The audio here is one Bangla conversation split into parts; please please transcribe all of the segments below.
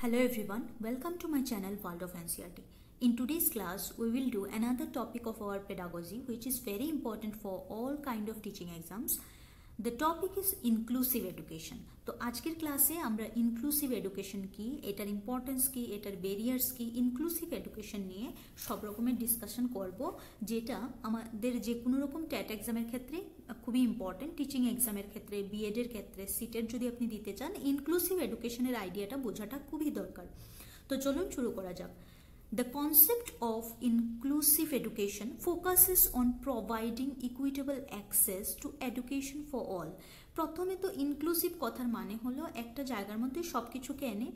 Hello everyone, welcome to my channel World of NCERT. In today's class, we will do another topic of our pedagogy which is very important for all kind of teaching exams. The topic is inclusive education. তো আজকের ক্লাসে আমরা ইনক্লুসিভ এডুকেশন কি, এটার ইম্পর্টেন্স কি, এটার ব্যারিয়ার্স কি, ইনক্লুসিভ এডুকেশন নিয়ে সব রকমের ডিসকাশন করব, যেটা আমাদের যে কোনো রকম ট্যাট এক্সামের ক্ষেত্রে খুবই ইম্পর্টেন্ট। টিচিং এক্সামের ক্ষেত্রে, বিএডের ক্ষেত্রে, সিটের যদি আপনি দিতে চান, ইনক্লুসিভ এডুকেশনের আইডিয়াটা বোঝাটা খুবই দরকার। তো চলুন শুরু করা যাক। The concept of inclusive education focuses on providing equitable access to education for all. প্রথমে তো ইনক্লুসিভ কথার মানে হলো একটা জায়গার মধ্যে সব কিছুকে এনে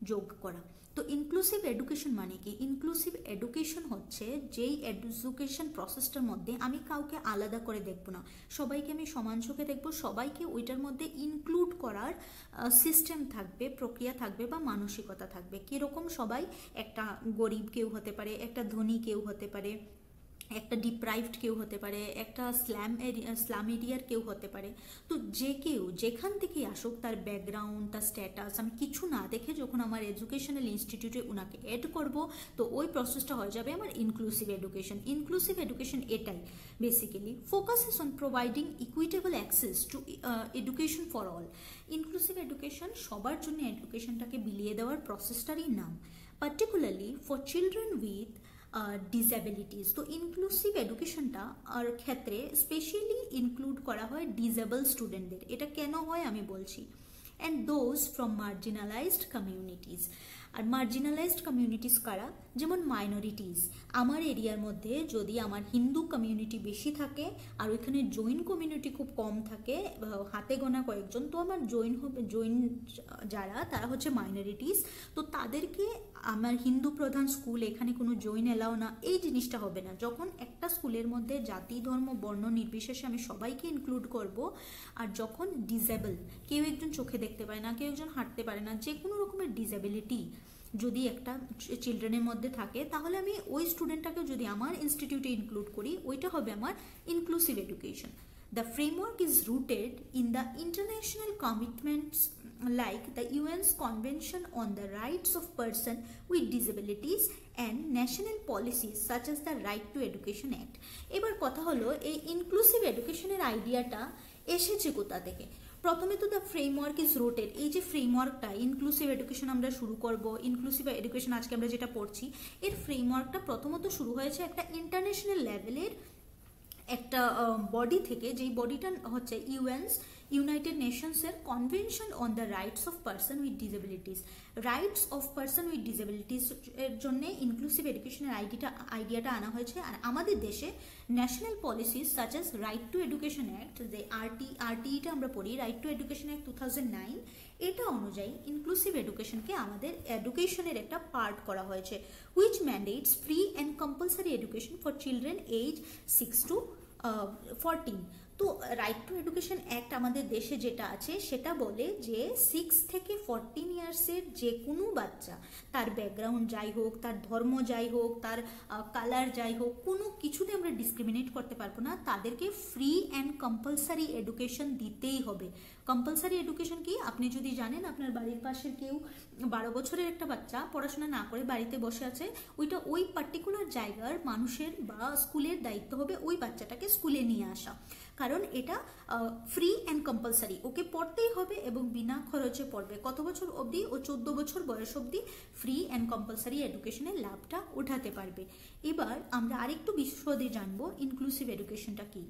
যোগ করা। তো ইনক্লুসিভ এডুকেশন মানে কি? ইনক্লুসিভ এডুকেশন হচ্ছে যেই এডুকেশন প্রসেসটার মধ্যে আমি কাউকে আলাদা করে দেখব না, সবাইকে আমি সমান চোখে দেখব, সবাইকে ওইটার মধ্যে ইনক্লুড করার সিস্টেম থাকবে, প্রক্রিয়া থাকবে বা মানসিকতা থাকবে। কীরকম? সবাই একটা গরিব কেউ হতে পারে, একটা ধনী কেউ হতে পারে, একটা ডিপ্রাইভড কেউ হতে পারে, একটা স্লাম এরিয়ার কেউ হতে পারে। তো যে কেউ যেখান থেকেই আসুক, তার ব্যাকগ্রাউন্ড, তার স্ট্যাটাস আমি কিছু না দেখে যখন আমার এডুকেশনাল ইনস্টিটিউটে ওনাকে অ্যাড করব, তো ওই প্রসেসটা হয়ে যাবে আমার ইনক্লুসিভ এডুকেশন। ইনক্লুসিভ এডুকেশন এটাই basically focuses on providing equitable access to education for all. Inclusive education সবার জন্য এডুকেশনটাকে বিলিয়ে দেওয়ার প্রসেসটারই নাম, particularly for children with disabilities. তো ইনক্লুসিভ এডুকেশনটা আর ক্ষেত্রে স্পেশালি ইনক্লুড করা হয় ডিসেবল স্টুডেন্টদের। এটা কেন হয় আমি বলছি। And those from marginalized communities. আর মার্জিনালাইজড কমিউনিটিস কারা? যেমন মাইনরিটিস। আমার এরিয়ার মধ্যে যদি আমার হিন্দু কমিউনিটি বেশি থাকে আর ওইখানে জৈন কমিউনিটি খুব কম থাকে, হাতে গোনা কয়েকজন, তো আমার জৈন যারা তারা হচ্ছে মাইনরিটিস। তো তাদেরকে আমার হিন্দু প্রধান স্কুল, এখানে কোনো জৈন এলাও না, এই জিনিসটা হবে না। যখন একটা স্কুলের মধ্যে জাতি, ধর্ম, বর্ণ নির্বিশেষে আমি সবাইকে ইনক্লুড করব, আর যখন ডিসেবল, কেউ একজন চোখে দেখতে পায় না, কেউ একজন হাঁটতে পারে না, যে কোনো রকমের ডিসেবিলিটি যদি একটা চিলড্রেনের মধ্যে থাকে, তাহলে আমি ওই স্টুডেন্টটাকে যদি আমার ইনস্টিটিউটে ইনক্লুড করি, ওইটা হবে আমার inclusive education. The framework is rooted in the international commitments like the UN's Convention on the Rights of Persons with Disabilities and national policies such as the Right to Education Act. এবার কথা হলো এই ইনক্লুসিভ এডুকেশনের আইডিয়াটা এসেছে কোথা থেকে? প্রথমে তো দ্য ফ্রেমওয়ার্ক ইজ রুটেড, এই যে ফ্রেমওয়ার্কটা ইনক্লুসিভ এডুকেশন আমরা শুরু করব, ইনক্লুসিভ এডুকেশন আজকে আমরা যেটা পড়ছি, এর ফ্রেমওয়ার্কটা প্রথমত শুরু হয়েছে একটা ইন্টারন্যাশনাল লেভেলের একটা বডি থেকে, যেই বডিটা হচ্ছে ইউনাইটেড নেশনসের convention on the rights of person with disabilities. Rights of person with disabilities এর জন্য ইনক্লুসিভ এডুকেশনের আইডিয়াটা আনা হয়েছে। আর আমাদের দেশে national policies such as right two education act, যে আরটিইটা আমরা পড়ি, রাইট টু এডুকেশন অ্যাক্ট 2009, এটা অনুযায়ী ইনক্লুসিভ এডুকেশনকে আমাদের এডুকেশনের একটা পার্ট করা হয়েছে, which mandates free and compulsory education for children age 6 to 14। তো রাইট টু এডুকেশন অ্যাক্ট আমাদের দেশে যেটা আছে সেটা বলে যে 6 থেকে 14 ইয়ার্সের যে কোনো বাচ্চা, তার ব্যাকগ্রাউন্ড যাই হোক, তার ধর্ম যাই হোক, তার কালার যাই হোক, কোনো কিছুতে আমরা ডিসক্রিমিনেট করতে পারবো না, তাদেরকে ফ্রি অ্যান্ড কম্পালসারি এডুকেশন দিতেই হবে। কম্পালসারি এডুকেশন কি? আপনি যদি জানেন আপনার বাড়ির পাশের কেউ 12 বছরের একটা বাচ্চা পড়াশোনা না করে বাড়িতে বসে আছে, ওইটা ওই পার্টিকুলার জায়গার মানুষের বা স্কুলের দায়িত্ব হবে ওই বাচ্চাটাকে স্কুলে নিয়ে আসা, কারণ এটা ফ্রি অ্যান্ড কম্পালসারি, ওকে পড়তেই হবে এবং বিনা খরচে পড়বে। কত বছর অবধি? ও 14 বছর বয়স অবধি ফ্রি অ্যান্ড কম্পালসারি এডুকেশনের লাভটা উঠাতে পারবে। এবার আমরা আরেকটু বিশদে জানবো ইনক্লুসিভ এডুকেশনটা কি।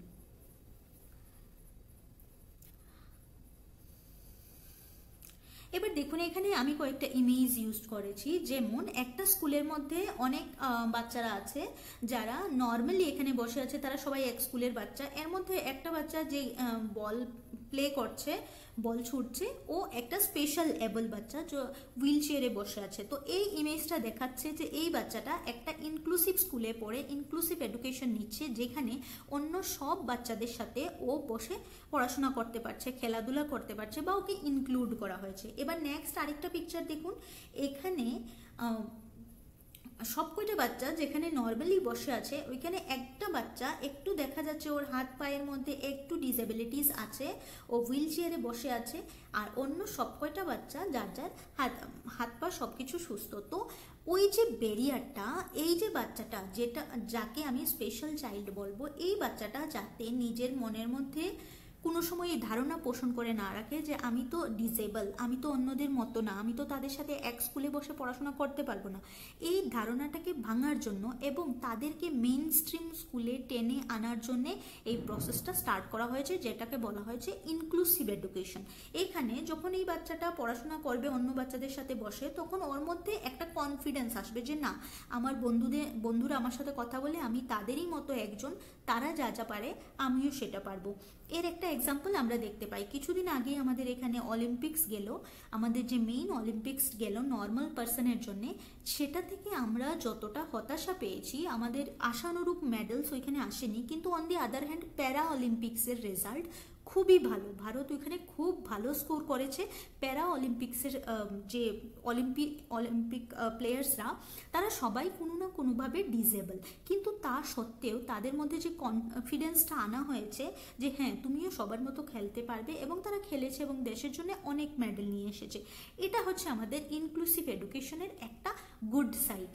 এবার দেখুন, এখানে আমি কয়েকটা ইমেজ ইউজ করেছি। যেমন একটা স্কুলের মধ্যে অনেক বাচ্চারা আছে যারা নর্মালি এখানে বসে আছে, তারা সবাই এক স্কুলের বাচ্চা। এর মধ্যে একটা বাচ্চা যে বল প্লে করছে, বল ছুটছে, ও একটা স্পেশাল এবল বাচ্চা যে হুইল চেয়ারে বসে আছে। তো এই ইমেজটা দেখাচ্ছে যে এই বাচ্চাটা একটা ইনক্লুসিভ স্কুলে পড়ে ইনক্লুসিভ এডুকেশন নিচ্ছে, যেখানে অন্য সব বাচ্চাদের সাথে ও বসে পড়াশোনা করতে পারছে, খেলাধুলা করতে পারছে, বা ওকে ইনক্লুড করা হয়েছে। এবার নেক্সট আরেকটা পিকচার দেখুন, এখানে সব কয়টা বাচ্চা যেখানে নর্মালি বসে আছে ওইখানে একটা বাচ্চা একটু দেখা যাচ্ছে ওর হাত পায়ের মধ্যে একটু ডিসএবিলিটিস আছে, ও হুইল চেয়ারে বসে আছে, আর অন্য সব কয়টা বাচ্চা যার যার হাত পা সব কিছু সুস্থ। তো ওই যে ব্যারিয়ারটা, এই যে বাচ্চাটা যাকে আমি স্পেশাল চাইল্ড বলবো, এই বাচ্চাটা যাতে নিজের মনের মধ্যে কোনো সময় এই ধারণা পোষণ করে না রাখে যে আমি তো ডিসেবল, আমি তো অন্যদের মতো না, আমি তো তাদের সাথে এক স্কুলে বসে পড়াশোনা করতে পারবো না, এই ধারণাটাকে ভাঙার জন্য এবং তাদেরকে মেইন স্ট্রিম স্কুলে টেনে আনার জন্য এই প্রসেসটা স্টার্ট করা হয়েছে, যেটাকে বলা হয়েছে ইনক্লুসিভ এডুকেশন। এখানে যখন এই বাচ্চাটা পড়াশোনা করবে অন্য বাচ্চাদের সাথে বসে, তখন ওর মধ্যে একটা কনফিডেন্স আসবে যে না, আমার বন্ধুরা আমার সাথে কথা বলে আমি তাদেরই মতো একজন, তারা যা যা পারে আমিও সেটা পারবো। এর একটা এক্সাম্পল আমরা দেখতে পাই, কিছুদিন আগে আমাদের এখানে অলিম্পিক্স গেল, আমাদের যে মেইন অলিম্পিক্স গেল নর্মাল পার্সনের জন্য, সেটা থেকে আমরা যতটা হতাশা পেয়েছি, আমাদের আশানুরূপ মেডেলস ওইখানে আসেনি, কিন্তু অন দি আদার হ্যান্ড প্যারা অলিম্পিক্সের রেজাল্ট খুবই ভালো, ভারত ওইখানে খুব ভালো স্কোর করেছে। প্যারা অলিম্পিক্সের যে অলিম্পিক প্লেয়ার্সরা, তারা সবাই কোনো না কোনোভাবে ডিসেবল, কিন্তু তা সত্ত্বেও তাদের মধ্যে যে কনফিডেন্সটা আনা হয়েছে যে হ্যাঁ তুমিও সবার মতো খেলতে পারবে, এবং তারা খেলেছে এবং দেশের জন্য অনেক মেডেল নিয়ে এসেছে। এটা হচ্ছে আমাদের ইনক্লুসিভ এডুকেশনের একটা গুড সাইড।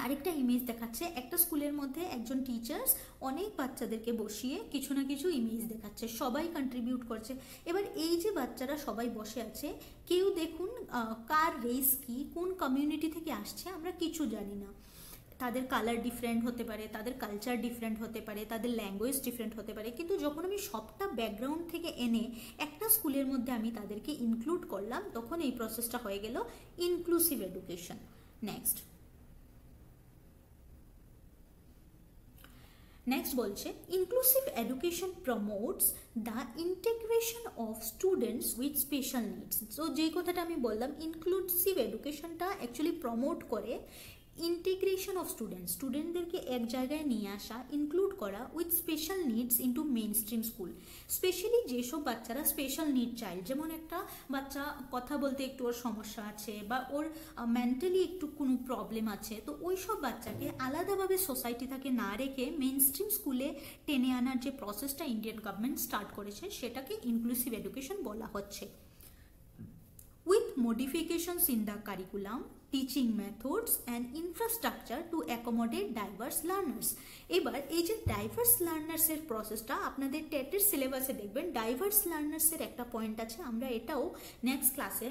আরেকটা ইমেজ দেখাচ্ছে, একটা স্কুলের মধ্যে একজন টিচার্স অনেক বাচ্চাদেরকে বসিয়ে কিছু না কিছু ইমেজ দেখাচ্ছে, সবাই কন্ট্রিবিউট করছে। এবার এই যে বাচ্চারা সবাই বসে আছে, কেউ দেখুন কার রেস কি, কোন কমিউনিটি থেকে আসছে আমরা কিছু জানি না, তাদের কালার ডিফারেন্ট হতে পারে, তাদের কালচার ডিফারেন্ট হতে পারে, তাদের ল্যাঙ্গুয়েজ ডিফারেন্ট হতে পারে, কিন্তু যখন আমি সবটা ব্যাকগ্রাউন্ড থেকে এনে একটা স্কুলের মধ্যে আমি তাদেরকে ইনক্লুড করলাম, তখন এই প্রসেসটা হয়ে গেল ইনক্লুসিভ এডুকেশন। নেক্সট বলছে inclusive education promotes the integration of students with special needs. তো যেই কথাটা আমি বললাম, ইনক্লুসিভ এডুকেশনটা অ্যাকচুয়ালি প্রমোট করে ইন্টিগ্রেশন অফ স্টুডেন্টদেরকে এক জায়গায় নিয়ে আসা, ইনক্লুড করা with special needs into main stream school. Specially যেসব বাচ্চারা স্পেশাল নিড চাইল্ড, যেমন একটা বাচ্চা কথা বলতে একটু ওর সমস্যা আছে বা ওর মেন্টালি একটু কোনো প্রবলেম আছে, তো ওই সব বাচ্চাকে আলাদাভাবে সোসাইটি থেকে না রেখে মেইন স্ট্রিম স্কুলে টেনে আনার যে প্রসেসটা ইন্ডিয়ান গভর্নমেন্ট স্টার্ট করেছে, সেটাকে ইনক্লুসিভ এডুকেশন বলা হচ্ছে। With modifications in the curriculum, teaching methods and infrastructure to accommodate diverse learners. এবার এই যে ডাইভার্স লার্নার্সের প্রসেসটা আপনাদের টেটের সিলেবাসে দেখবেন, ডাইভার্স লার্নার্সের একটা পয়েন্ট আছে, আমরা এটাও নেক্সট ক্লাসে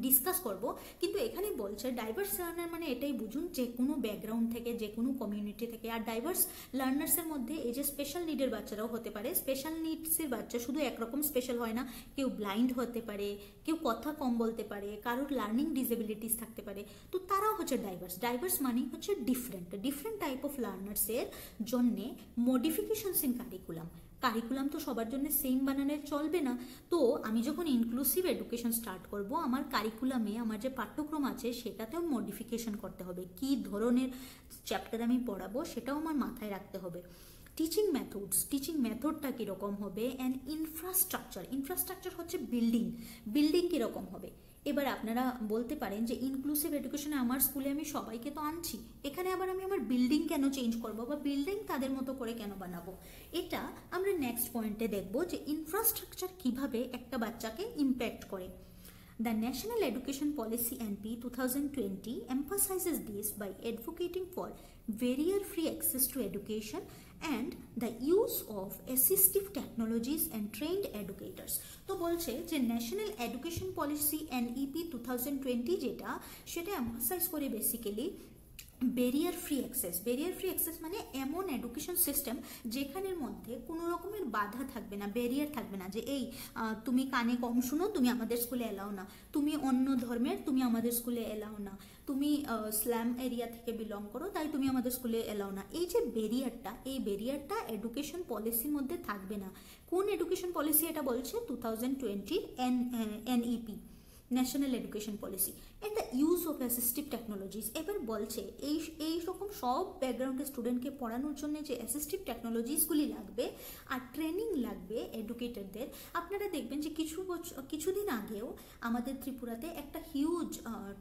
ডিসকাস করব। কিন্তু এখানে বলছে ডাইভার্স লার্নার মানে এটাই বুঝুন, যে কোনো ব্যাকগ্রাউন্ড থেকে, যে কোনো কমিউনিটি থেকে। আর ডাইভার্স লার্নার্সের মধ্যে এই যে স্পেশাল নিডের বাচ্চারাও হতে পারে। স্পেশাল নিডসের বাচ্চা শুধু একরকম স্পেশাল হয় না, কেউ ব্লাইন্ড হতে পারে, কেউ কথা কম বলতে পারে, কারোর লার্নিং ডিসেবিলিটিস থাকতে পারে, তো তারাও হচ্ছে ডাইভার্স মানে হচ্ছে ডিফারেন্ট টাইপ অফ লার্নার্সের জন্যে মডিফিকেশনস ইন কারিকুলাম তো সবার জন্য সেম বানালে চলবে না। তো আমি যখন ইনক্লুসিভ এডুকেশন স্টার্ট করব, আমার কারিকুলামে আমার যে পাঠ্যক্রম আছে সেটাতেও মডিফিকেশন করতে হবে, কি ধরনের চ্যাপ্টার আমি পড়াবো সেটাও আমার মাথায় রাখতে হবে। টিচিং মেথডটা কীরকম হবে, অ্যান্ড ইনফ্রাস্ট্রাকচার হচ্ছে বিল্ডিং কীরকম হবে। এবার আপনারা বলতে পারেন যে ইনক্লুসিভ এডুকেশনে আমার স্কুলে আমি সবাইকে তো আনছি, এখানে আবার আমি আমার বিল্ডিং কেন চেঞ্জ করবো বা বিল্ডিং তাদের মতো করে কেন বানাবো। এটা আমরা নেক্সট পয়েন্টে দেখব যে ইনফ্রাস্ট্রাকচার কিভাবে একটা বাচ্চাকে ইম্প্যাক্ট করে। The National Education Policy NP 2020 emphasizes this by advocating for barrier-free access to education and the use of assistive technologies and trained educators. তো বলছে যে ন্যাশনাল এডুকেশন পলিসি NEP 2020 যেটা, সেটা এমফাসাইজ করে বেসিক্যালি ব্যারিয়ার ফ্রি অ্যাক্সেস মানে এমন এডুকেশন সিস্টেম যেখানের মধ্যে কোনো রকমের বাধা থাকবে না, ব্যারিয়ার থাকবে না, যে এই তুমি কানে কম শুনো, তুমি আমাদের স্কুলে এলাও না, তুমি অন্য ধর্মের, তুমি আমাদের স্কুলে এলাও না, তুমি স্ল্যাম এরিয়া থেকে বিলং করো তাই তুমি আমাদের স্কুলে এলাও না। এই যে ব্যারিয়ারটা এডুকেশন পলিসির মধ্যে থাকবে না। কোন এডুকেশন পলিসি এটা বলছে? 2020 NEP, national education policy, and the use of assistive technologies. এবার বলছে এই রকম সব ব্যাকগ্রাউন্ডের স্টুডেন্টকে পড়ানোর জন্য যে অ্যাসিস্টিভ টেকনোলজিসগুলি লাগবে আর ট্রেনিং লাগবে এডুকেটরদের। আপনারা দেখবেন যে কিছুদিন আগেও আমাদের ত্রিপুরাতে একটা হিউজ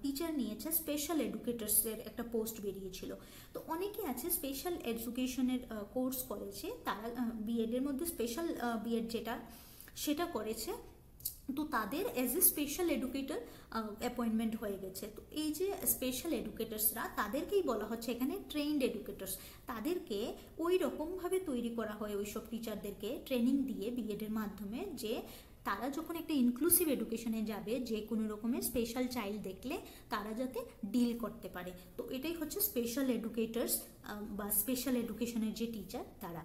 টিচার নিয়েছে স্পেশাল এডুকেটার্সের একটা পোস্ট বেরিয়েছিল। তো অনেকে আছে স্পেশাল এডুকেশনের কোর্স করেছে, তারা বিএডের মধ্যে স্পেশাল বিএড যেটা সেটা করেছে, তো তাদের as a special educator appointment হয়ে গেছে। তো এই যে স্পেশাল এডুকেটার্সরা, তাদেরকেই বলা হচ্ছে এখানে ট্রেন্ড এডুকেটার্স। তাদেরকে ওই রকমভাবে তৈরি করা হয় ওইসব টিচারদেরকে ট্রেনিং দিয়ে বিএডের মাধ্যমে, যে তারা যখন একটা ইনক্লুসিভ এডুকেশনে যাবে, যে কোনো রকমের স্পেশাল চাইল্ড দেখলে তারা যাতে ডিল করতে পারে। তো এটাই হচ্ছে স্পেশাল এডুকেটার্স বা স্পেশাল এডুকেশনের যে টিচার তারা।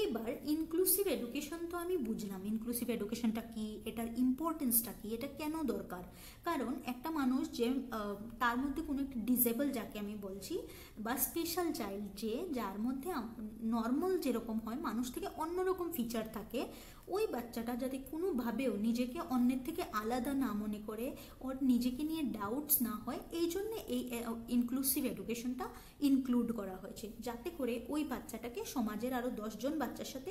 এবার ইনক্লুসিভ এডুকেশন তো আমি বুঝলাম, ইনক্লুসিভ এডুকেশনটা কি, এটার ইম্পর্টেন্সটা কি, এটা কেন দরকার। কারণ একটা মানুষ যে তার মধ্যে কোনো একটা ডিসেবল যাকে আমি বলছি, বা স্পেশাল চাইল্ড, যে যার মধ্যে নর্মাল যেরকম হয় মানুষ থেকে অন্যরকম ফিচার থাকে, ওই বাচ্চাটা যাতে কোনোভাবেও নিজেকে অন্যের থেকে আলাদা না মনে করে, ওর নিজেকে নিয়ে ডাউটস না হয়, এই জন্যে এই ইনক্লুসিভ এডুকেশনটা ইনক্লুড করা হয়েছে, যাতে করে ওই বাচ্চাটাকে সমাজের আরও 10 জন বাচ্চার সাথে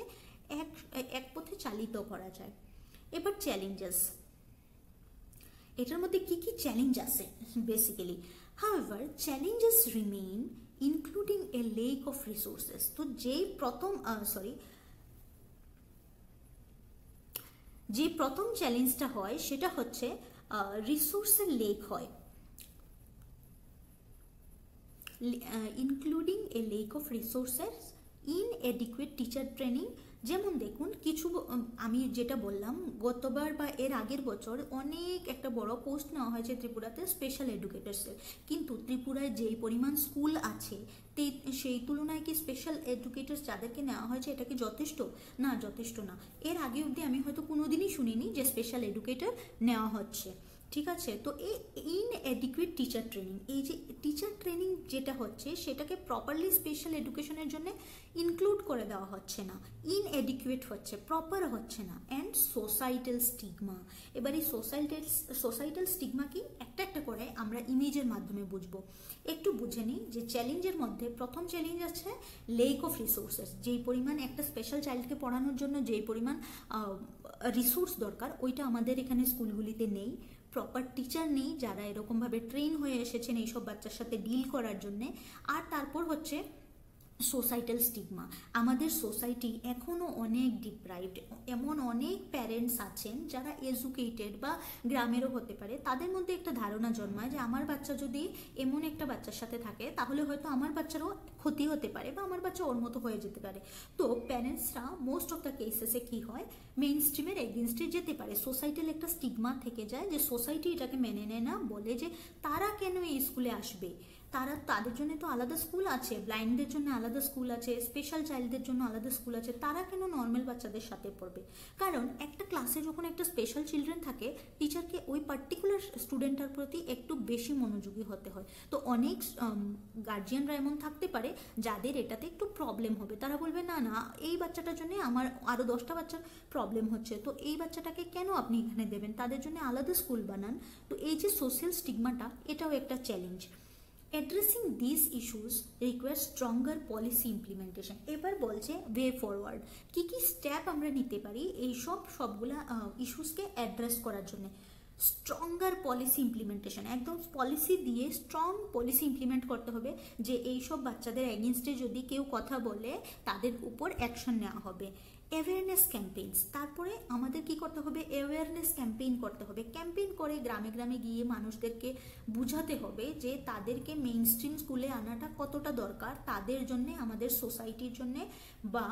এক পথে চালিত করা যায়। এবার চ্যালেঞ্জেস, এটার মধ্যে কি কি চ্যালেঞ্জ আছে basically. However challenges remain including a lake of resources. তো যে প্রথম চ্যালেঞ্জটা হয় সেটা হচ্ছে রিসোর্সের লেক হয়, including a lake of resources, inadequate teacher training. যেমন দেখুন, কিছু আমি যেটা বললাম, গতবার বা এর আগের বছর অনেক একটা বড় পোস্ট নেওয়া হয়েছে ত্রিপুরাতে স্পেশাল এডুকেটার্সের, কিন্তু ত্রিপুরায় যেই পরিমাণ স্কুল আছে সেই তুলনায় কি স্পেশাল এডুকেটার্স যাদেরকে নেওয়া হয়েছে এটা কি যথেষ্ট? না, যথেষ্ট না। এর আগে অবধি আমি হয়তো কোনোদিনই শুনিনি যে স্পেশাল এডুকেটার নেওয়া হচ্ছে, ঠিক আছে। তো এই ইনএডিকুয়েট টিচার ট্রেনিং, এই যে টিচার ট্রেনিং যেটা হচ্ছে সেটাকে প্রপারলি স্পেশাল এডুকেশনের জন্য ইনক্লুড করে দেওয়া হচ্ছে না, ইনএডিকুয়েট হচ্ছে, প্রপার হচ্ছে না। And societal stigma. এবার এই সোসাইটাল স্টিগমা কি, একটা একটা করে আমরা ইমেজের মাধ্যমে বুঝবো। একটু বুঝে নিই যে চ্যালেঞ্জের মধ্যে প্রথম চ্যালেঞ্জ আছে লেক অফ রিসোর্সেস। যেই পরিমাণ একটা স্পেশাল চাইল্ডকে পড়ানোর জন্য যেই পরিমাণ রিসোর্স দরকার, ওইটা আমাদের এখানে স্কুলগুলিতে নেই। প্রপার টিচার নেই যারা এরকমভাবে ট্রেন হয়ে এসেছেন এইসব বাচ্চার সাথে ডিল করার জন্যে। আর তারপর হচ্ছে সোসাইটাল স্টিগমা। আমাদের সোসাইটি এখনও অনেক ডিপ্রাইভড, এমন অনেক প্যারেন্টস আছেন যারা এডুকেটেড বা গ্রামেরও হতে পারে, তাদের মধ্যে একটা ধারণা জন্মায় যে আমার বাচ্চা যদি এমন একটা বাচ্চার সাথে থাকে তাহলে হয়তো আমার বাচ্চারও ক্ষতি হতে পারে বা আমার বাচ্চা ওর মতো হয়ে যেতে পারে। তো প্যারেন্টসরা মোস্ট অফ দ্য কেসেসে কী হয়, মেইন স্ট্রিমের এগেনস্টে যেতে পারে। সোসাইটাল একটা স্টিগমা থেকে যায় যে সোসাইটি এটাকে মেনে নেয় না, বলে যে তারা কেন এই স্কুলে আসবে, তাদের জন্য তো আলাদা স্কুল আছে, ব্লাইন্ডদের জন্য আলাদা স্কুল আছে, স্পেশাল চাইল্ডদের জন্য আলাদা স্কুল আছে, তারা কেন নর্মাল বাচ্চাদের সাথে পড়বে। কারণ একটা ক্লাসে যখন একটা স্পেশাল চিলড্রেন থাকে, টিচারকে ওই পার্টিকুলার স্টুডেন্টটার প্রতি একটু বেশি মনোযোগী হতে হয়। তো অনেক গার্জিয়ানরা এমন থাকতে পারে যাদের এটাতে একটু প্রবলেম হবে, তারা বলবে না না এই বাচ্চাটার জন্য আমার আরও 10টা বাচ্চার প্রবলেম হচ্ছে, তো এই বাচ্চাটাকে কেন আপনি এখানে দেবেন, তাদের জন্য আলাদা স্কুল বানান। তো এই যে সোশ্যাল স্টিগমাটা, এটাও একটা challenge. Addressing these issues requires stronger policy implementation. এবার বলছে ওয়ে ফরওয়ার্ড, কি কি স্টেপ আমরা নিতে পারি এই সবগুলা ইস্যুসকে অ্যাড্রেস করার জন্য। স্ট্রঙ্গার পলিসি ইমপ্লিমেন্টেশন, একদম পলিসি দিয়ে স্ট্রং পলিসি ইমপ্লিমেন্ট করতে হবে যে এইসব বাচ্চাদের এগেনস্টে যদি কেউ কথা বলে তাদের উপর অ্যাকশন নেওয়া হবে। অ্যাওয়ারনেস ক্যাম্পেইনস, তারপরে আমাদের কি করতে হবে, অ্যাওয়ারনেস ক্যাম্পেইন করতে হবে। ক্যাম্পেইন করে গ্রামে গ্রামে গিয়ে মানুষদেরকে বুঝাতে হবে যে তাদেরকে মেইন স্ট্রিম স্কুলে আনাটা কতটা দরকার তাদের জন্যে, আমাদের সোসাইটির জন্যে, বা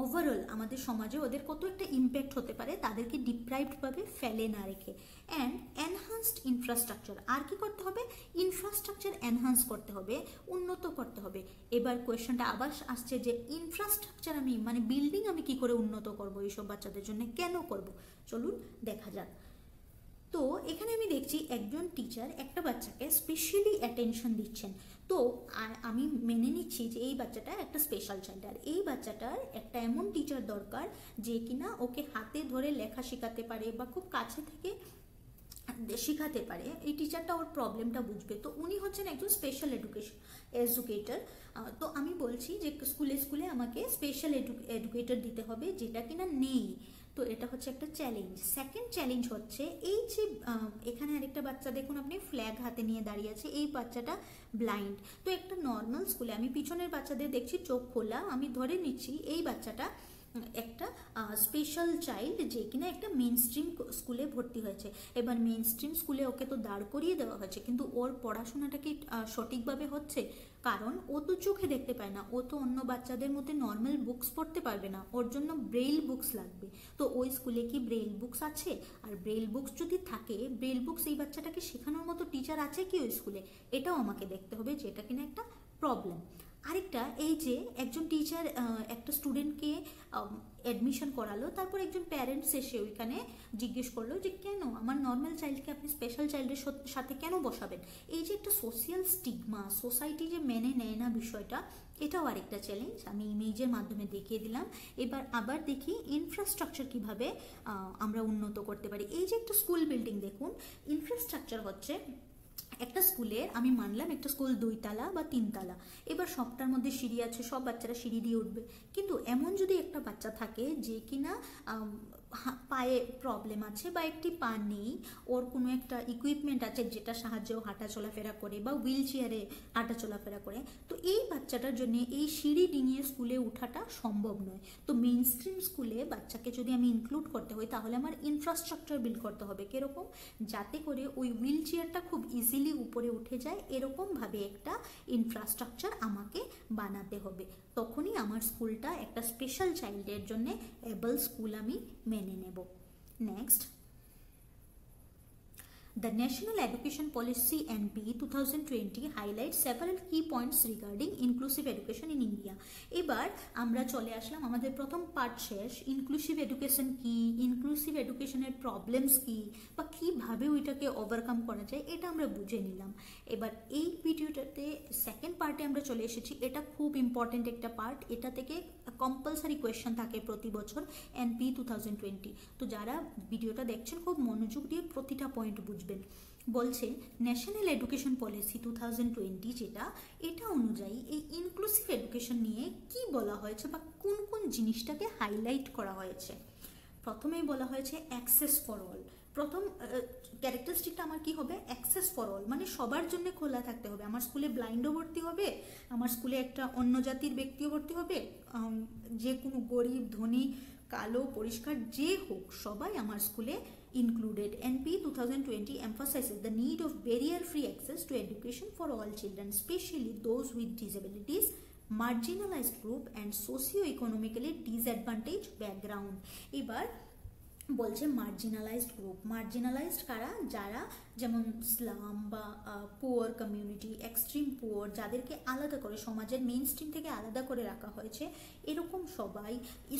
ওভারঅল আমাদের সমাজে ওদের কত একটা ইম্প্যাক্ট হতে পারে, তাদেরকে ডিপ্রাইভডভাবে ফেলে না রেখে। অ্যান্ড এনহান্সড ইনফ্রাস্ট্রাকচার, আর কি করতে হবে, ইনফ্রাস্ট্রাকচার এনহান্স করতে হবে, উন্নত করতে হবে। এবার কোয়েশ্চনটা আবার আসছে যে ইনফ্রাস্ট্রাকচার আমি মানে বিল্ডিং আমি কি করে উন্নত করব এইসব বাচ্চাদের জন্য, কেন করব, চলুন দেখা যাক। তো এখানে আমি দেখছি একজন টিচার একটা বাচ্চাকে স্পেশালি অ্যাটেনশন দিচ্ছেন। তো আমি মেনে নিচ্ছি যে এই বাচ্চাটা একটা স্পেশাল চাইল্ড, আর এই বাচ্চাটার একটা এমন টিচার দরকার যে কিনা ওকে হাতে ধরে লেখা শেখাতে পারে বা খুব কাছে থেকে শেখাতে পারে, এই টিচারটা ওর প্রবলেমটা বুঝবে। তো উনি হচ্ছেন একজন স্পেশাল এডুকেটর। তো আমি বলছি যে স্কুলে স্কুলে আমাকে স্পেশাল এডুকেটর দিতে হবে, যেটা কিনা নেই। তো এটা হচ্ছে একটা চ্যালেঞ্জ। সেকেন্ড চ্যালেঞ্জ হচ্ছে এই যে এখানে আরেকটা বাচ্চা দেখুন আপনি ফ্ল্যাগ হাতে নিয়ে দাঁড়িয়ে আছে, এই বাচ্চাটা ব্লাইন্ড। তো একটা নর্মাল স্কুলে আমি পিছনের বাচ্চাদের দেখছি চোখ খোলা, আমি ধরে নিচ্ছি এই বাচ্চাটা একটা স্পেশাল চাইল্ড যে কিনা একটা মেন স্ট্রিম স্কুলে ভর্তি হয়েছে। এবার মেন স্ট্রিম স্কুলে ওকে তো দাঁড় করিয়ে দেওয়া হয়েছে, কিন্তু ওর পড়াশোনাটা কি সঠিকভাবে হচ্ছে? কারণ ও তো চোখে দেখতে পায় না, ও তো অন্য বাচ্চাদের মধ্যে নর্মাল বুকস পড়তে পারবে না, ওর জন্য ব্রেইল বুকস লাগবে। তো ওই স্কুলে কি ব্রেইল বুকস আছে? আর ব্রেইল বুকস যদি থাকে, ব্রেইল বুকস এই বাচ্চাটাকে শেখানোর মতো টিচার আছে কি ওই স্কুলে? এটাও আমাকে দেখতে হবে, যেটা কিনা একটা প্রবলেম। আরেকটা, এই যে একজন টিচার একটা স্টুডেন্টকে অ্যাডমিশন করালো, তারপর একজন প্যারেন্টস এসে ওইখানে জিজ্ঞেস করলো যে কেন আমার নর্মাল চাইল্ডকে আপনি স্পেশাল চাইল্ডের সাথে কেন বসাবেন? এই যে একটা সোশিয়াল স্টিগমা, সোসাইটি যে মেনে নেয় না বিষয়টা, এটাও আরেকটা চ্যালেঞ্জ। আমি ইমেজের মাধ্যমে দেখিয়ে দিলাম। এবার আবার দেখি ইনফ্রাস্ট্রাকচার কিভাবে আমরা উন্নত করতে পারি। এই যে একটা স্কুল বিল্ডিং দেখুন, ইনফ্রাস্ট্রাকচার হচ্ছে একটা স্কুলের, আমি মানলাম একটা স্কুল 2 তলা বা 3 তলা, এবার সবটার মধ্যে সিঁড়ি আছে, সব বাচ্চারা সিঁড়ি দিয়ে উঠবে। কিন্তু এমন যদি একটা বাচ্চা থাকে যে কিনা পায়ে প্রবলেম আছে বা একটি পা নেই, ওর কোনো একটা ইকুইপমেন্ট আছে যেটা সাহায্যে হাঁটা চলাফেরা করে বা হুইল চেয়ারে হাঁটা চলাফেরা করে, তো এই বাচ্চাটার জন্য এই সিঁড়ি ডিঙিয়ে স্কুলে ওঠাটা সম্ভব নয়। তো মেইন স্ট্রিম স্কুলে বাচ্চাকে যদি আমি ইনক্লুড করতে হয়, তাহলে আমার ইনফ্রাস্ট্রাকচার বিল্ড করতে হবে। কিরকম? যাতে করে ওই হুইল চেয়ারটা খুব ইজিলি উপরে উঠে যায়, এরকমভাবে একটা ইনফ্রাস্ট্রাকচার আমাকে বানাতে হবে। তখনই আমার স্কুলটা একটা স্পেশাল চাইল্ডের জন্য এবল স্কুল আমি মেনে নেব। Next, The National Education Policy NP 2020 highlights several key points regarding inclusive education in India. এবার আমরা চলে আসলাম, আমাদের প্রথম পার্ট শেষ। ইনক্লুসিভ এডুকেশন কি, ইনক্লুসিভ এডুকেশনের প্রবলেমস কি, বা কীভাবে ওইটাকে ওভারকাম করা যায়, এটা আমরা বুঝে নিলাম। এবার এই ভিডিওটাতে সেকেন্ড পার্টে আমরা চলে এসেছি। এটা খুব ইম্পর্টেন্ট একটা পার্ট, এটা থেকে কম্পালসারি কোয়েশ্চেন থাকে প্রতি বছর এনপি 2020। তো যারা ভিডিওটা দেখছেন খুব মনোযোগ দিয়ে প্রতিটা পয়েন্ট বুঝবেন। বলছে ন্যাশনাল এডুকেশন পলিসি 2020 যেটা, এটা অনুযায়ী এই ইনক্লুসিভ এডুকেশন নিয়ে কি বলা হয়েছে বা কোন কোন জিনিসটাকে হাইলাইট করা হয়েছে। প্রথমেই বলা হয়েছে অ্যাক্সেস ফর অল। প্রথম ক্যারেক্টারিস্টিকটা আমার কি হবে? অ্যাক্সেস ফর অল, মানে সবার জন্য খোলা থাকতে হবে। আমার স্কুলে ব্লাইন্ডও ভর্তি হবে, আমার স্কুলে একটা অন্য জাতির ব্যক্তিও ভর্তি হবে, যে কোনো গরিব ধনী কালো পরিষ্কার যে হোক, সবাই আমার স্কুলে included. NP 2020 emphasizes the need of barrier-free access to education for all children, especially those with disabilities, marginalized group and socio-economically disadvantaged background. এবার বলছে মার্জিনালাইজড গ্রুপ। মার্জিনালাইজড কারা? যারা যেমন স্লাম বা পুয়ার কমিউনিটি, এক্সট্রিম পুয়ার, যাদেরকে আলাদা করে সমাজের মেইন স্ট্রিম থেকে আলাদা করে রাখা হয়েছে, এরকম সবাই।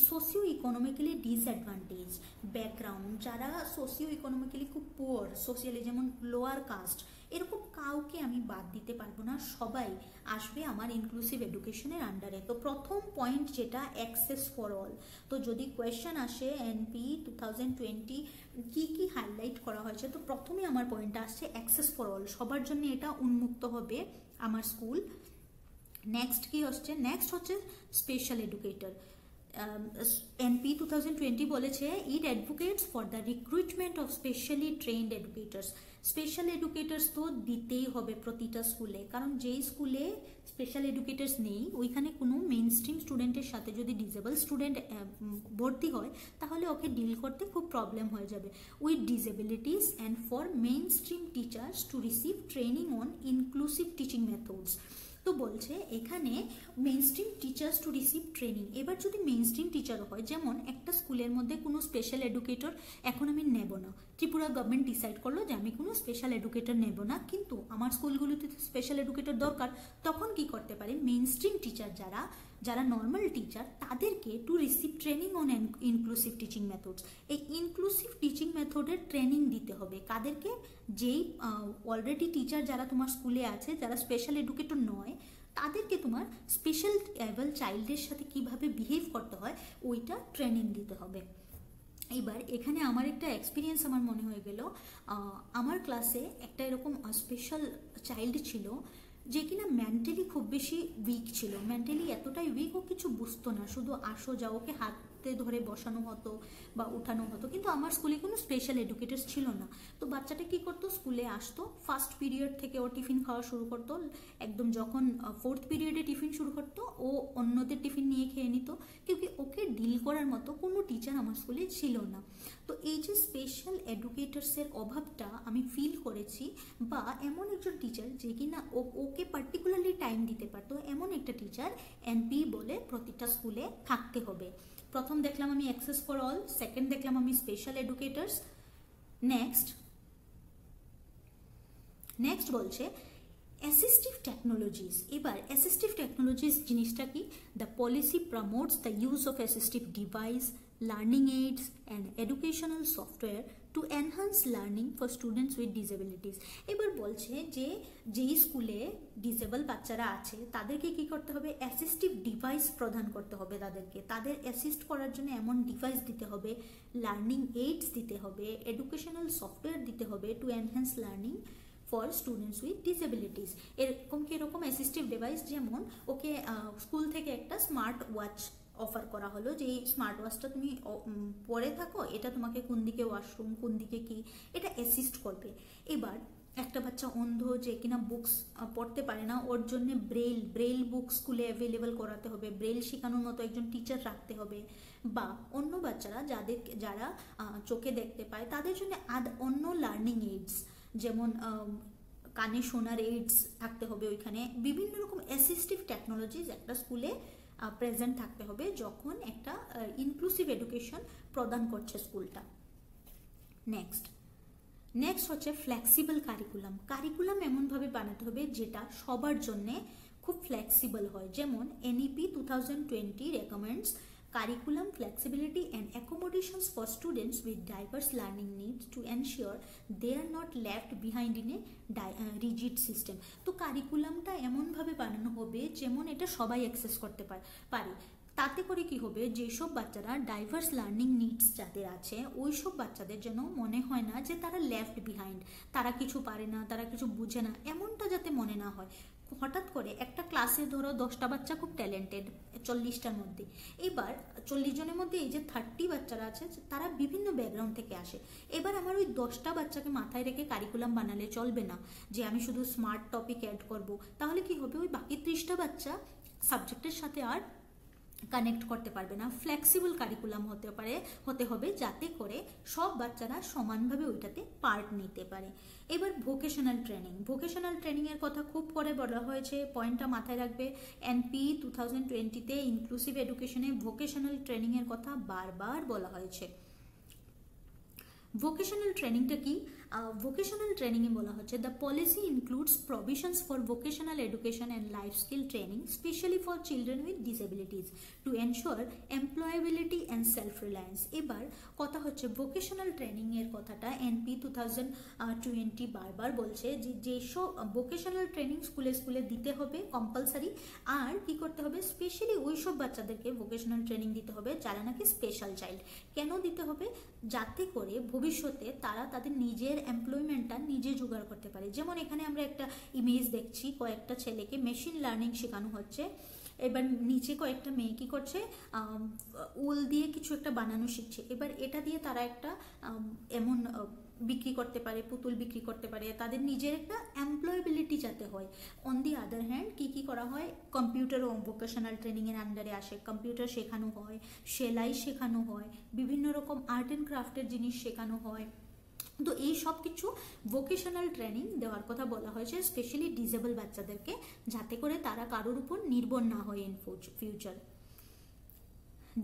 সোশিও ইকোনমিক্যালি ডিসঅ্যাডভান্টেজ ব্যাকগ্রাউন্ড, যারা সোশিও ইকোনমিক্যালি খুব পুয়ার, সোশিয়ালি যেমন লোয়ার কাস্ট, এরকম কাউকে আমি বাদ দিতে পারবো না, সবাই আসবে আমার ইনক্লুসিভ এডুকেশনের আন্ডারে। তো প্রথম পয়েন্ট যেটা অ্যাক্সেস ফর অল। তো যদি কোয়েশ্চেন আসে এনপি 2020 কি কি হাইলাইট করা হয়েছে, তো প্রথমে আমার পয়েন্টটা আসছে অ্যাক্সেস ফর অল, সবার জন্য এটা উন্মুক্ত হবে আমার স্কুল। নেক্সট কি হচ্ছে? নেক্সট হচ্ছে স্পেশাল এডুকেটর। এনপি 2020 বলেছে it advocates for the recruitment of specially trained educators. Special educators তো দিতেই হবে প্রতিটা স্কুলে, কারণ যেই স্কুলে স্পেশাল এডুকেটার্স নেই ওইখানে কোনো মেইন স্ট্রিম স্টুডেন্টের সাথে যদি ডিসেবল স্টুডেন্ট ভর্তি হয়, তাহলে ওকে ডিল করতে খুব প্রবলেম হয়ে যাবে। With disabilities and for main stream teachers to receive training on inclusive teaching methods. তো বলছে এখানে main stream teachers to receive training. এবার যদি মেইন স্ট্রিম টিচারও হয়, যেমন একটা স্কুলের মধ্যে কোনো স্পেশাল এডুকেটর এখন আমি নেব না, ত্রিপুরা গভর্নমেন্ট ডিসাইড করলো যে আমি কোনো স্পেশাল এডুকেটর নেব না, কিন্তু আমার স্কুলগুলোতে স্পেশাল এডুকেটর দরকার, তখন কি করতে পারে? মেইন স্ট্রিম টিচার যারা নর্মাল টিচার, তাদেরকে to receive training on inclusive teaching methods. এই ইনক্লুসিভ টিচিং মেথডের ট্রেনিং দিতে হবে কাদেরকে? যেই অলরেডি টিচার যারা তোমার স্কুলে আছে, যারা স্পেশাল এডুকেটর নয়, তাদেরকে তোমার স্পেশাল এবল চাইল্ডের সাথে কিভাবে বিহেভ করতে হয় ওইটা ট্রেনিং দিতে হবে। এবার এখানে আমার একটা এক্সপিরিয়েন্স আমার মনে হয়ে গেল। আমার ক্লাসে একটা এরকম স্পেশাল চাইল্ড ছিল যে কিনা মেন্টালি খুব বেশি উইক ছিল। মেন্টালি এতটাই উইক, ও কিছু বুঝতো না, শুধু আসো যাও, ওকে হাত হাতে ধরে বসানো হতো বা উঠানো হতো, কিন্তু আমার স্কুলে কোনো স্পেশাল এডুকেটার্স ছিল না। তো বাচ্চাটা কি করতো, স্কুলে আসতো, ফার্স্ট পিরিয়ড থেকে ও টিফিন খাওয়া শুরু করতো, একদম যখন ফোর্থ পিরিয়ডে টিফিন শুরু করতো ও অন্যদের টিফিন নিয়ে খেয়ে নিত, কিন্তু ওকে ডিল করার মতো কোনো টিচার আমার স্কুলে ছিল না। তো এই যে স্পেশাল এডুকেটার্সের অভাবটা আমি ফিল করেছি, বা এমন একজন টিচার যে কিনা ওকে পার্টিকুলারলি টাইম দিতে পারতো, এমন একটা টিচার এনপি বলে প্রতিটা স্কুলে থাকতে হবে। প্রথম দেখলাম আমি অ্যাক্সেস ফর অল, সেকেন্ড দেখলাম আমি স্পেশাল এডুকেটার্স। নেক্সট বলছে অ্যাসিস্টিভ টেকনোলজিস। এবার অ্যাসিস্টিভ টেকনোলজিস জিনিসটা কি? The policy promotes the use of assistive device, learning AIDS and educational software two enhance learning for students with disabilities. এবার বলছে যে যেই স্কুলে ডিসেবল বাচ্চারা আছে তাদেরকে কি করতে হবে, অ্যাসিস্টিভ ডিভাইস প্রদান করতে হবে, তাদের অ্যাসিস্ট করার জন্য এমন ডিভাইস দিতে হবে, লার্নিং এইডস দিতে হবে, এডুকেশনাল সফটওয়্যার দিতে হবে two enhance learning for students with disabilities. এরকম অ্যাসিস্টিভ ডিভাইস, যেমন ওকে স্কুল থেকে একটা স্মার্ট ওয়াচ অফার করা হলো, যে এই স্মার্ট ওয়াচটা তুমি পরে থাকো, এটা তোমাকে কোন দিকে ওয়াশরুম, কোন দিকে কি, এটা অ্যাসিস্ট করবে। এবার একটা বাচ্চা অন্ধ যে কিনা বুকস পড়তে পারে না, ওর জন্য ব্রেল বুক স্কুলে অ্যাভেলেবল করাতে হবে, ব্রেল শেখানোর মতো একজন টিচার রাখতে হবে। বা অন্য বাচ্চারা যারা চোখে দেখতে পায় তাদের জন্য অন্য লার্নিং এইডস, যেমন কানে শোনার এইডস থাকতে হবে ওইখানে। বিভিন্ন রকম অ্যাসিস্টিভ টেকনোলজিস একটা স্কুলে প্রেজেন্ট থাকতে হবে যখন একটা ইনক্লুসিভ এডুকেশন প্রদান করছে স্কুলটা। নেক্সট হচ্ছে ফ্লেক্সিবল কারিকুলাম এমনভাবে বানাতে হবে যেটা সবার জন্যে খুব ফ্লেক্সিবল হয়। যেমন NEP 2020 recommends curriculum flexibility and accommodations for students with diverse learning needs to ensure they are not left behind in a rigid system. তো কারিকুলামটা এমনভাবে বানানো হবে যেমন এটা সবাই অ্যাক্সেস করতে পারে। তাতে করে কি হবে, যেসব বাচ্চারা ডাইভার্স লার্নিং নিডস যাদের আছে ওই সব বাচ্চাদের যেন মনে হয় না যে তারা লেফট বিহাইন্ড, তারা কিছু পারে না, তারা কিছু বুঝে না, এমনটা যাতে মনে না হয়। হঠাৎ করে একটা ক্লাসে ধরো 10টা বাচ্চা খুব ট্যালেন্টেড 40টার মধ্যে, এবার 40 জনের মধ্যে এই যে 30 বাচ্চারা আছে তারা বিভিন্ন ব্যাকগ্রাউন্ড থেকে আসে। এবার আমার ওই 10টা বাচ্চাকে মাথায় রেখে কারিকুলাম বানালে চলবে না যে আমি শুধু স্মার্ট টপিক অ্যাড করব। তাহলে কি হবে, ওই বাকি 30টা বাচ্চা সাবজেক্টের সাথে আর কানেক্ট করতে পারবে না। ফ্লেক্সিবল কারিকুলাম হতে হবে যাতে করে সব বাচ্চারা সমানভাবে ওইটাতে পার্ট নিতে পারে। এবার ভোকেশনাল ট্রেনিংয়ের কথা খুব করে বলা হয়েছে, পয়েন্টটা মাথায় রাখবে। এনপি 2020-তে ইনক্লুসিভ এডুকেশনে ভোকেশনাল ট্রেনিংয়ের কথা বারবার বলা হয়েছে। ভোকেশনাল ট্রেনিংটা কি? ভোকেশনাল ট্রেনিংয়ে বলা হচ্ছে the policy includes provisions for vocational education and life skill training specially for children with disabilities to ensure employability and self reliance. এবার কথা হচ্ছে ভোকেশনাল ট্রেনিংয়ের কথাটা এনপি 2020 বারবার বলছে যে যেসব ভোকেশনাল ট্রেনিং স্কুলে দিতে হবে কম্পালসারি, আর কি করতে হবে, স্পেশালি ওই সব বাচ্চাদেরকে ভোকেশনাল ট্রেনিং দিতে হবে যারা নাকি স্পেশাল চাইল্ড। কেন দিতে হবে? যাতে করে ভবিষ্যতে তারা তাদের নিজের এমপ্লয়মেন্টটা নিজে জোগাড় করতে পারে। যেমন এখানে আমরা একটা ইমেজ দেখছি, কয়েকটা ছেলেকে মেশিন লার্নিং শেখানো হচ্ছে। এবার নিচে কয়েকটা মেয়ে কি করছে, উল দিয়ে কিছু একটা বানানো শিখছে। এবার এটা দিয়ে তারা একটা এমন বিক্রি করতে পারে, পুতুল বিক্রি করতে পারে, তাদের নিজের একটা এমপ্লয়েবিলিটি যাতে হয়। অন দি আদার হ্যান্ড কি করা হয়, কম্পিউটার ও ভোকেশনাল ট্রেনিংয়ের আন্ডারে আসে, কম্পিউটার শেখানো হয়, সেলাই শেখানো হয়, বিভিন্ন রকম আর্ট অ্যান্ড ক্রাফটের জিনিস শেখানো হয়। তো এই সব কিছু ভোকেশনাল ট্রেনিং দেওয়ার কথা বলা হয়েছে স্পেশালি ডিসেবল বাচ্চাদেরকে, যাতে করে তারা কারোর উপর নির্ভর না হয় ইন ফিউচার।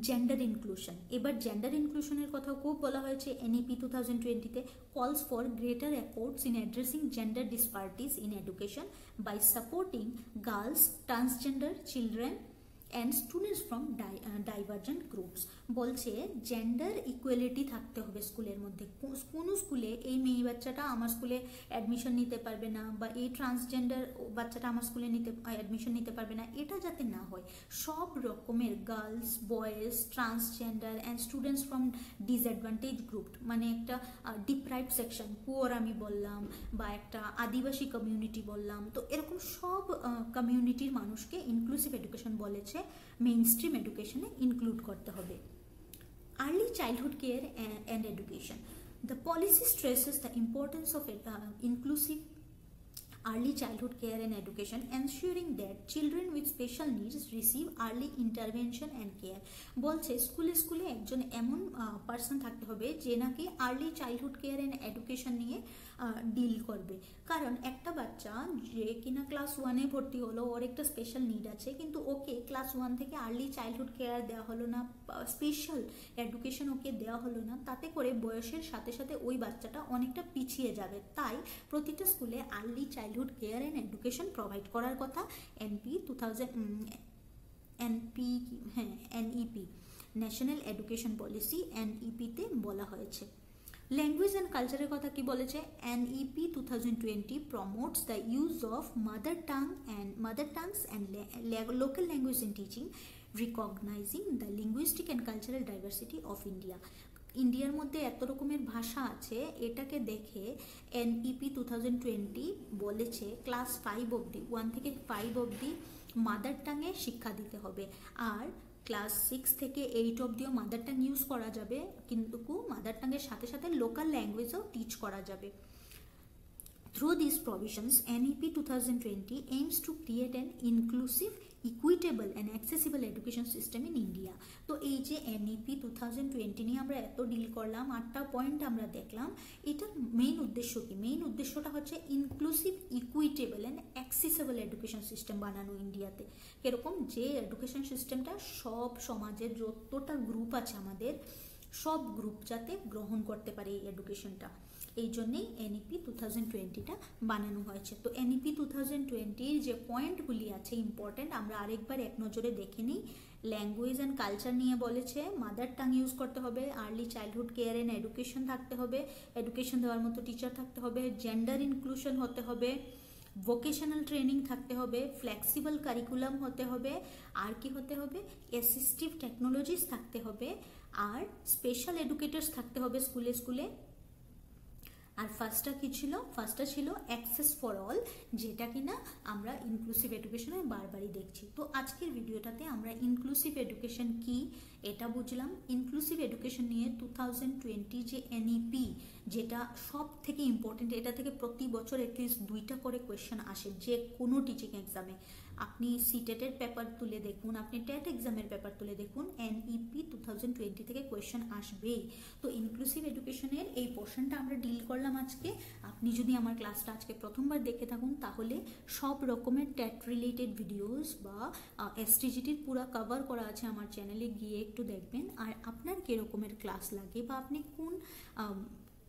জেন্ডার ইনক্লুশন, এবার জেন্ডার ইনক্লুশনের কথা খুব বলা হয়েছে এনইপি 2020-তে calls for greater efforts in addressing gender disparities in education by supporting girls, transgender children and students from divergent groups. বলছে জেন্ডার ইকুয়ালিটি থাকতে হবে স্কুলের মধ্যে। কোনো স্কুলে এই মেয়ে বাচ্চাটা আমার স্কুলে অ্যাডমিশন নিতে পারবে না, বা এই ট্রান্সজেন্ডার বাচ্চাটা আমার স্কুলে অ্যাডমিশন নিতে পারবে না, এটা যাতে না হয়। সব রকমের girls, boys, transgender and students from disadvantage group, মানে একটা ডিপ্রাইভড সেকশন, পুয়ার আমি বললাম, বা একটা আদিবাসী কমিউনিটি বললাম, তো এরকম সব কমিউনিটির মানুষকে ইনক্লুসিভ এডুকেশন বলেছে মেইন স্ট্রিম এডুকেশনে ইনক্লুড করতে হবে। Early childhood care and education. The policy stresses the importance of inclusive early childhood care and education, ensuring that children with special needs receive early intervention and care. বলছে স্কুলে স্কুলে একজন এমন পার্সন থাকতে হবে যে নাকি early childhood care and education নিয়ে ডিল করবে। কারণ একটা বাচ্চা যে কিনা ক্লাস 1-এ ভর্তি হলো, ওর একটা স্পেশাল নিড আছে, কিন্তু ওকে ক্লাস 1 থেকে আর্লি চাইল্ডহুড কেয়ার দেওয়া হলো না, স্পেশাল এডুকেশন ওকে দেওয়া হলো না, তাতে করে বয়সের সাথে সাথে ওই বাচ্চাটা অনেকটা পিছিয়ে যাবে। তাই প্রতিটা স্কুলে early childhood care and education provide করার কথা এনইপি ন্যাশনাল এডুকেশন পলিসি এনইপিতে বলা হয়েছে। ল্যাঙ্গুয়েজ অ্যান্ড কালচারের কথা কি বলেছে? NEP 2020 promotes the use of mother tongues and local language in teaching, recognizing the linguistic and cultural diversity of India. ইন্ডিয়ার মধ্যে এত রকমের ভাষা আছে, এটাকে দেখে এনইপি 2020 বলেছে ক্লাস 5 অবধি, 1 থেকে 5 অবধি মাদার টাঙে শিক্ষা দিতে হবে, আর ক্লাস 6 থেকে 8 অবধিও মাদার টাং ইউজ করা যাবে, কিন্তু মাদার টাঙের সাথে সাথে লোকাল ল্যাঙ্গুয়েজও টিচ করা যাবে। Through these provisions, NEP 2020 aims to create an inclusive, equitable and accessible education system in India. তো এই যে NEP 2020 নিয়ে আমরা এত ডিল করলাম, 8টা পয়েন্ট আমরা দেখলাম, এটার মেইন উদ্দেশ্য কি? মেইন উদ্দেশ্যটা হচ্ছে inclusive, equitable and accessible education system বানানো ইন্ডিয়াতে। এরকম যে এডুকেশন সিস্টেমটা সব সমাজের যতটা গ্রুপ আছে আমাদের, সব গ্রুপ যাতে গ্রহণ করতে পারে এই এডুকেশনটা, এই জন্যেই এনইপি 2020টা বানানো হয়েছে। তো এনইপি 2020-র যে পয়েন্টগুলি আছে ইম্পর্টেন্ট, আমরা আরেকবার এক নজরে দেখে নিই। ল্যাঙ্গুয়েজ অ্যান্ড কালচার নিয়ে বলেছে, মাদার টাং ইউজ করতে হবে, early childhood care and education থাকতে হবে, এডুকেশন দেওয়ার মতো টিচার থাকতে হবে, জেন্ডার ইনক্লুশন হতে হবে, ভোকেশনাল ট্রেনিং থাকতে হবে, ফ্লেক্সিবল কারিকুলাম হতে হবে, আর কি হতে হবে? অ্যাসিস্টিভ টেকনোলজিস থাকতে হবে, আর স্পেশাল এডুকেটার্স থাকতে হবে স্কুলে স্কুলে। আর ফার্স্টটা কি ছিল? ফার্স্টটা ছিল অ্যাক্সেস ফর অল, যেটা কিনা আমরা ইনক্লুসিভ এডুকেশনে বারবারই দেখছি। তো আজকের ভিডিওটাতে আমরা ইনক্লুসিভ এডুকেশন কি এটা বুঝলাম। ইনক্লুসিভ এডুকেশন নিয়ে 2020 যে এনইপি, যেটা সব থেকে ইম্পর্টেন্ট, এটা থেকে প্রতি বছর অ্যাটলিস্ট 2টা করে কোয়েশ্চেন আসে যে কোনো টিচিং এক্সামে। আপনি সিটেটের পেপার তুলে দেখুন, আপনি টেট এক্সামের পেপার তুলে দেখুন, এনইপি 2020 থেকে কোয়েশ্চেন আসবেই। তো ইনক্লুসিভ এডুকেশনের এই পোর্শনটা আমরা ডিল করলাম আজকে। আপনি যদি আমার ক্লাসটা আজকে প্রথমবার দেখে থাকুন, তাহলে সব রকমের টেট রিলেটেড ভিডিওস বা এসটিজিটির পুরো কভার করা আছে আমার চ্যানেলে, গিয়ে একটু দেখবেন। আর আপনার কীরকমের ক্লাস লাগে বা আপনি কোন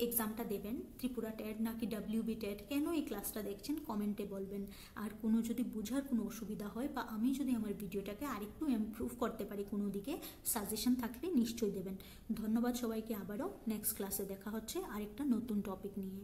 এক্সামটা দেবেন, ত্রিপুরা টেট নাকি WB টেট, কেন এই ক্লাসটা দেখছেন কমেন্টে বলবেন। আর কোনো যদি বোঝার কোনো অসুবিধা হয় বা আমি যদি আমার ভিডিওটাকে আরেকটু ইমপ্রুভ করতে পারি কোনো দিকে, সাজেশন থাকলে নিশ্চয়ই দেবেন। ধন্যবাদ সবাইকে। আবারও নেক্সট ক্লাসে দেখা হচ্ছে আরেকটা নতুন টপিক নিয়ে।